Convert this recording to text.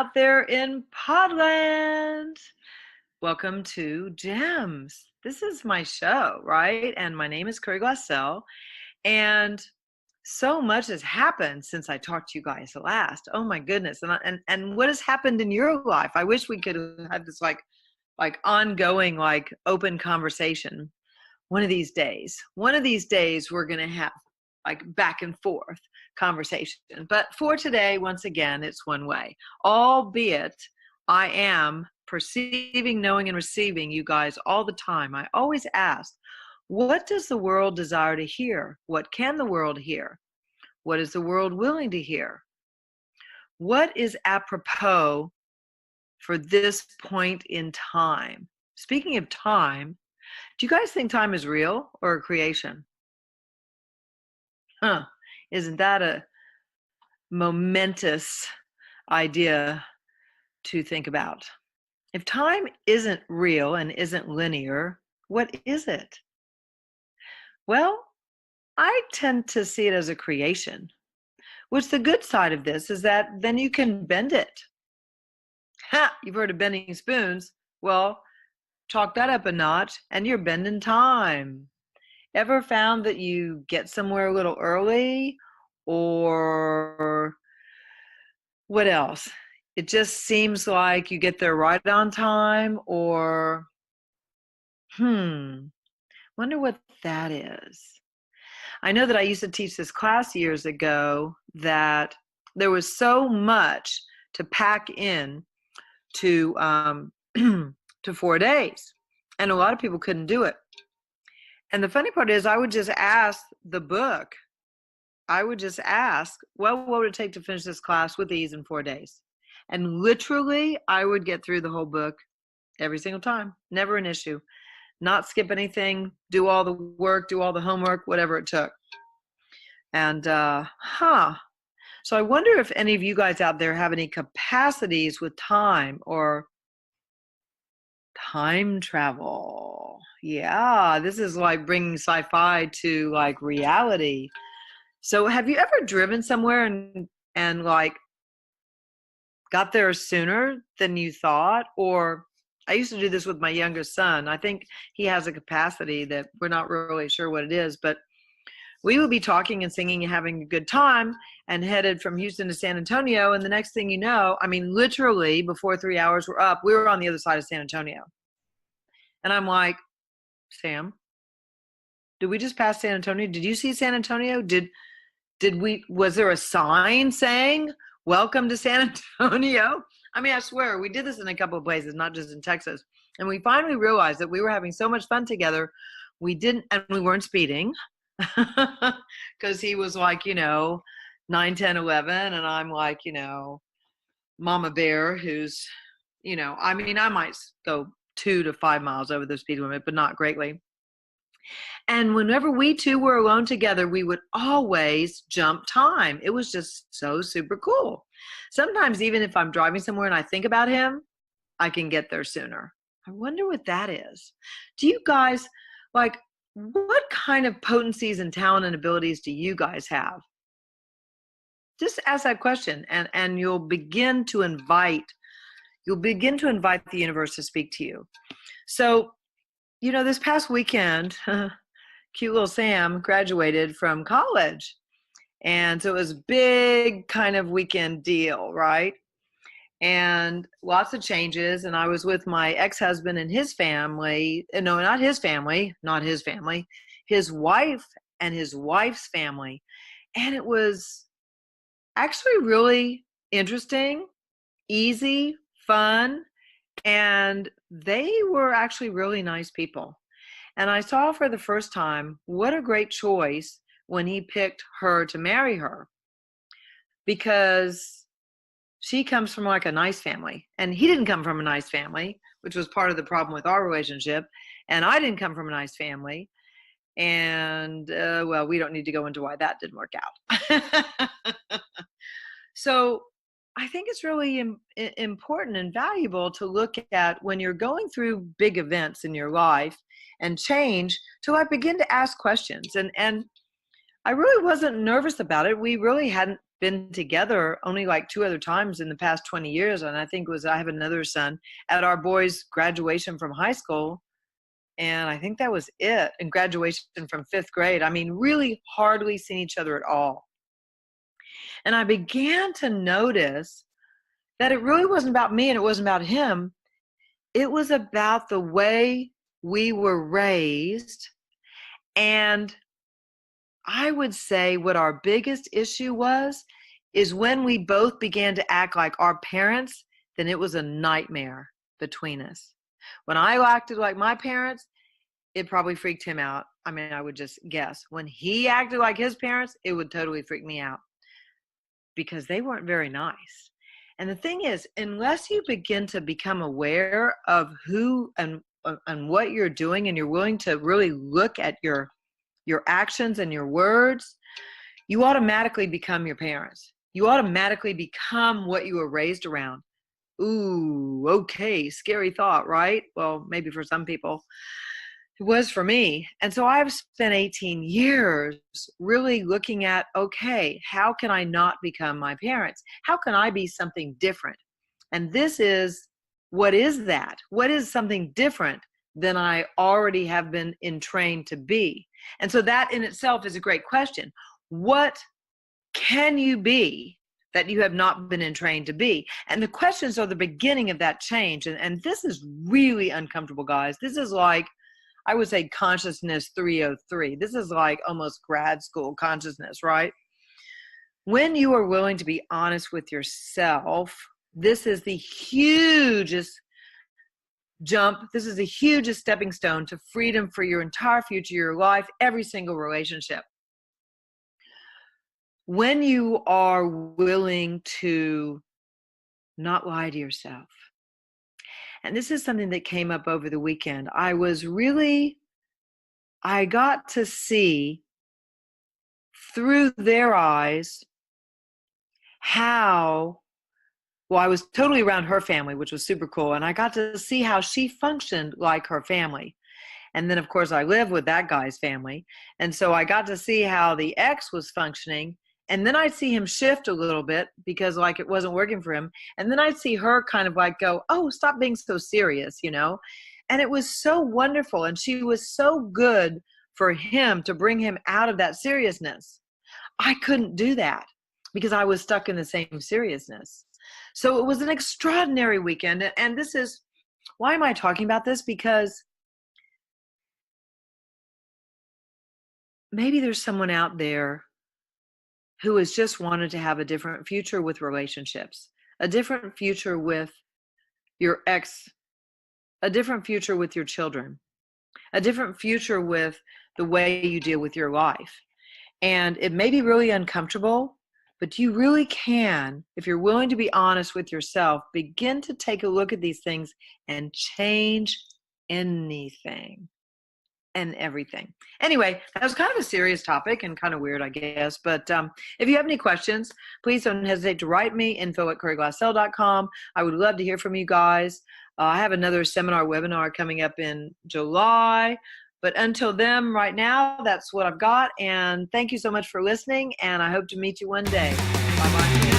out there in Podland. Welcome to Gems. This is my show, right? And my name is Curry Glassell. And so much has happened since I talked to you guys last. Oh my goodness. And what has happened in your life? I wish we could have had this like ongoing, like open conversation. One of these days we're going to have like back and forth conversation. But for today, once again, it's one way, albeit I am perceiving, knowing, and receiving you guys all the time. I always ask, what does the world desire to hear? What can the world hear? What is the world willing to hear? What is apropos for this point in time? Speaking of time, do you guys think time is real or a creation? Isn't that a momentous idea to think about? If time isn't real and isn't linear, what is it? Well, I tend to see it as a creation, which the good side of this is that then you can bend it. You've heard of bending spoons. Well, chalk that up a notch and you're bending time. Ever found that you get somewhere a little early, or what else? It just seems like you get there right on time, or wonder what that is. I know that I used to teach this class years ago that there was so much to pack in to to 4 days, and a lot of people couldn't do it. And the funny part is I would just ask the book. I would just ask, well, what would it take to finish this class with ease in 4 days? And literally, I would get through the whole book every single time. Never an issue. Not skip anything, do all the work, do all the homework, whatever it took. And, So I wonder if any of you guys out there have any capacities with time or time travel. Yeah, this is like bringing sci-fi to like reality. So have you ever driven somewhere and like got there sooner than you thought? Or I used to do this with my youngest son. I think he has a capacity that we're not really sure what it is, but we would be talking and singing and having a good time and headed from Houston to San Antonio. And the next thing you know, I mean, literally before 3 hours were up, we were on the other side of San Antonio. And I'm like, Sam, did we just pass San Antonio? Did you see San Antonio? Was there a sign saying, welcome to San Antonio? I mean, I swear, we did this in a couple of places, not just in Texas. And we finally realized that we were having so much fun together. We weren't speeding because he was like, 9, 10, 11. And I'm like, Mama Bear, who's, I might go 2 to 5 miles over the speed limit, but not greatly. And whenever we two were alone together, we would always jump time. It was just so super cool. Sometimes even if I'm driving somewhere and I think about him, I can get there sooner. I wonder what that is. Do you guys, like, what kind of potencies and talent and abilities do you guys have? Just ask that question and you'll begin to invite the universe to speak to you. So, this past weekend, cute little Sam graduated from college. And so it was a big kind of weekend deal, right? And lots of changes. And I was with my ex-husband and his family. No, not his family, his wife and his wife's family. And it was actually really interesting, easy, fun. And they were actually really nice people. And I saw for the first time what a great choice when he picked her to marry her, because she comes from like a nice family and he didn't come from a nice family, which was part of the problem with our relationship. And I didn't come from a nice family. And well, we don't need to go into why that didn't work out. So I think it's really important and valuable to look at when you're going through big events in your life and change, to like begin to ask questions. And I really wasn't nervous about it. We really hadn't been together only like 2 other times in the past 20 years. And I think it was, I have another son at our boys' graduation from high school. And I think that was it. And graduation from 5th grade. I mean, really hardly seen each other at all. And I began to notice that it really wasn't about me and it wasn't about him. It was about the way we were raised. And I would say what our biggest issue was is when we both began to act like our parents, then it was a nightmare between us. When I acted like my parents, it probably freaked him out. I mean, I would just guess. When he acted like his parents, it would totally freak me out because they weren't very nice. And the thing is, unless you begin to become aware of who and what you're doing, and you're willing to really look at your actions and your words, you automatically become your parents. You automatically become what you were raised around. Ooh, okay, scary thought, right? Well, maybe for some people. It was for me. And so I've spent 18 years really looking at, okay, how can I not become my parents? How can I be something different? And this is, what is that? What is something different than I already have been entrained to be? And so that in itself is a great question. What can you be that you have not been entrained to be? And the questions are the beginning of that change. And this is really uncomfortable, guys. This is like, I would say, consciousness 303. This is like almost grad school consciousness, right? When you are willing to be honest with yourself, this is the hugest jump. This is the hugest stepping stone to freedom for your entire future, your life, every single relationship. When you are willing to not lie to yourself. And this is something that came up over the weekend. I got to see through their eyes how, well, I was totally around her family, which was super cool. And I got to see how she functioned like her family. And then, of course, I live with that guy's family. And so I got to see how the ex was functioning. And then I'd see him shift a little bit because like it wasn't working for him. And then I'd see her kind of like go, oh, stop being so serious, you know? And it was so wonderful. And she was so good for him to bring him out of that seriousness. I couldn't do that because I was stuck in the same seriousness. So it was an extraordinary weekend. And this is, why am I talking about this? Because maybe there's someone out there who has just wanted to have a different future with relationships, a different future with your ex, a different future with your children, a different future with the way you deal with your life. And it may be really uncomfortable, but you really can, if you're willing to be honest with yourself, begin to take a look at these things and change anything and everything. Anyway, that was kind of a serious topic and kind of weird, I guess. But if you have any questions, please don't hesitate to write me, info@curryglassell.com. I would love to hear from you guys. I have another webinar coming up in July. But until then, right now, that's what I've got. And thank you so much for listening. And I hope to meet you one day. Bye-bye.